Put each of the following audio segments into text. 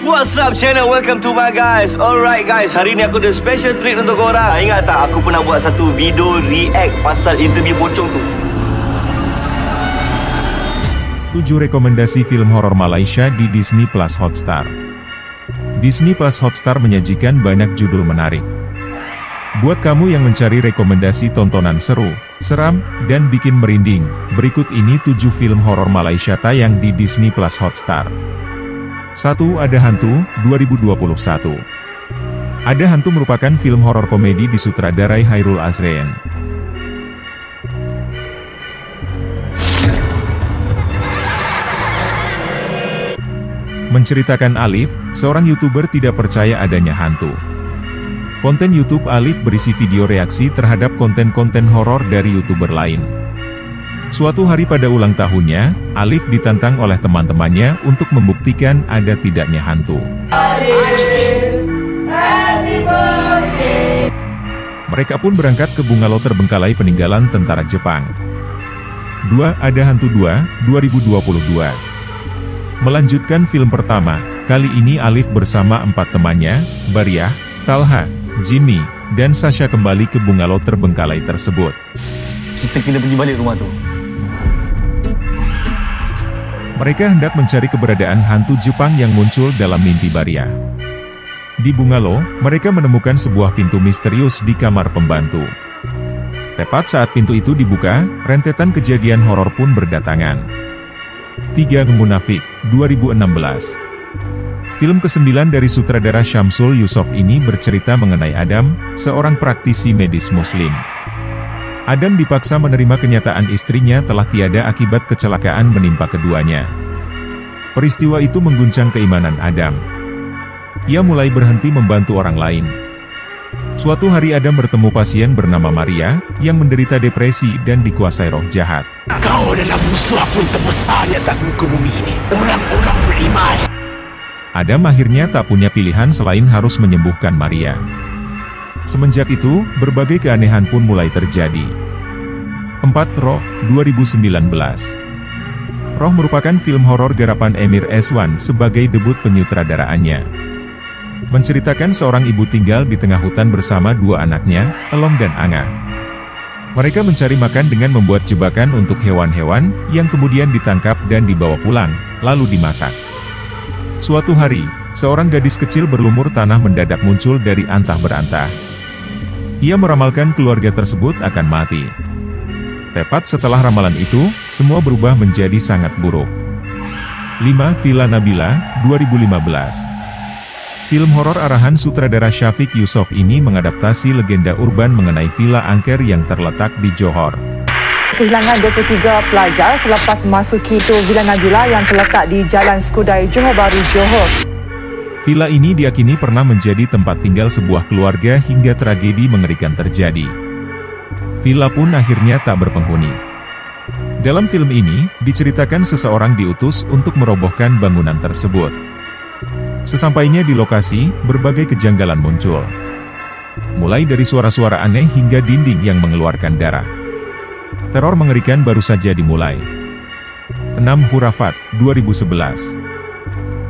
What's up channel, welcome to my guys. Alright guys, hari ni aku ada special treat untuk korang. Ingat tak aku pernah buat satu video react pasal interview pocong tu? 7 rekomendasi film horor Malaysia di Disney Plus Hotstar. Disney Plus Hotstar menyajikan banyak judul menarik. Buat kamu yang mencari rekomendasi tontonan seru, seram, dan bikin merinding, berikut ini 7 film horor Malaysia tayang di Disney Plus Hotstar. 1. Ada Hantu, 2021. Ada Hantu merupakan film horor komedi disutradarai Hairul Azrain. Menceritakan Alif, seorang YouTuber tidak percaya adanya hantu. Konten YouTube Alif berisi video reaksi terhadap konten-konten horor dari YouTuber lain. Suatu hari pada ulang tahunnya, Alif ditantang oleh teman-temannya untuk membuktikan ada tidaknya hantu. Mereka pun berangkat ke bungalow terbengkalai peninggalan tentara Jepang. 2. Ada Hantu 2, 2022. Melanjutkan film pertama, kali ini Alif bersama 4 temannya, Bariah, Talha, Jimmy, dan Sasha kembali ke bungalow terbengkalai tersebut. Kita kena pergi balik rumah tu. Mereka hendak mencari keberadaan hantu Jepang yang muncul dalam mimpi Bariah. Di bungalow, mereka menemukan sebuah pintu misterius di kamar pembantu. Tepat saat pintu itu dibuka, rentetan kejadian horor pun berdatangan. 3. Munafik, 2016. Film ke-9 dari sutradara Syamsul Yusof ini bercerita mengenai Adam, seorang praktisi medis muslim. Adam dipaksa menerima kenyataan istrinya telah tiada akibat kecelakaan menimpa keduanya. Peristiwa itu mengguncang keimanan Adam. Ia mulai berhenti membantu orang lain. Suatu hari Adam bertemu pasien bernama Maria, yang menderita depresi dan dikuasai roh jahat. Kau adalah musuh aku yang terbesar di atas muka bumi ini. Orang-orang beriman. Adam akhirnya tak punya pilihan selain harus menyembuhkan Maria. Semenjak itu, berbagai keanehan pun mulai terjadi. 4. Roh, 2019. Roh merupakan film horor garapan Emir Eswan sebagai debut penyutradaraannya. Menceritakan seorang ibu tinggal di tengah hutan bersama 2 anaknya, Elong dan Angah. Mereka mencari makan dengan membuat jebakan untuk hewan-hewan, yang kemudian ditangkap dan dibawa pulang, lalu dimasak. Suatu hari, seorang gadis kecil berlumur tanah mendadak muncul dari antah berantah. Ia meramalkan keluarga tersebut akan mati. Tepat setelah ramalan itu, semua berubah menjadi sangat buruk. 5. Villa Nabila, 2015. Film horor arahan sutradara Syafiq Yusof ini mengadaptasi legenda urban mengenai Villa Angker yang terletak di Johor. Kehilangan 23 pelajar selepas memasuki tur Villa Nabila yang terletak di Jalan Skudai, Johor Bahru, Johor. Villa ini diyakini pernah menjadi tempat tinggal sebuah keluarga hingga tragedi mengerikan terjadi. Villa pun akhirnya tak berpenghuni. Dalam film ini, diceritakan seseorang diutus untuk merobohkan bangunan tersebut. Sesampainya di lokasi, berbagai kejanggalan muncul. Mulai dari suara-suara aneh hingga dinding yang mengeluarkan darah. Teror mengerikan baru saja dimulai. 6. Hurafat, 2011.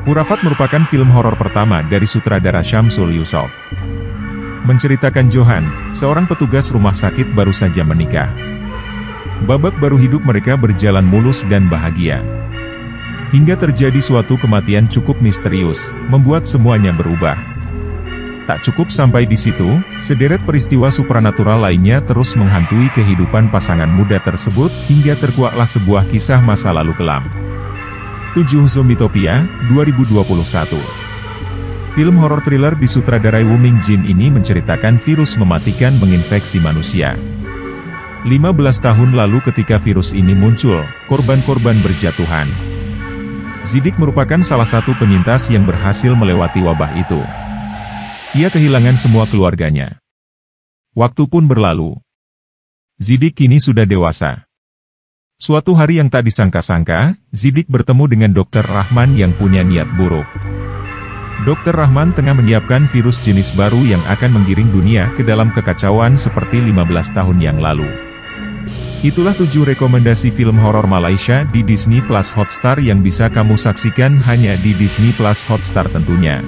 Hurafat merupakan film horor pertama dari sutradara Syamsul Yusof. Menceritakan Johan, seorang petugas rumah sakit baru saja menikah. Babak baru hidup mereka berjalan mulus dan bahagia. Hingga terjadi suatu kematian cukup misterius, membuat semuanya berubah. Tak cukup sampai di situ, sederet peristiwa supranatural lainnya terus menghantui kehidupan pasangan muda tersebut, hingga terkuaklah sebuah kisah masa lalu kelam. 7. Zombitopia, 2021. Film horor thriller disutradarai Wu Mingjin ini menceritakan virus mematikan menginfeksi manusia. 15 tahun lalu ketika virus ini muncul, korban-korban berjatuhan. Zidik merupakan salah satu penyintas yang berhasil melewati wabah itu. Ia kehilangan semua keluarganya. Waktu pun berlalu. Zidik kini sudah dewasa. Suatu hari yang tak disangka-sangka, Zidik bertemu dengan Dr. Rahman yang punya niat buruk. Dr. Rahman tengah menyiapkan virus jenis baru yang akan menggiring dunia ke dalam kekacauan seperti 15 tahun yang lalu. Itulah 7 rekomendasi film horor Malaysia di Disney Plus Hotstar yang bisa kamu saksikan hanya di Disney Plus Hotstar tentunya.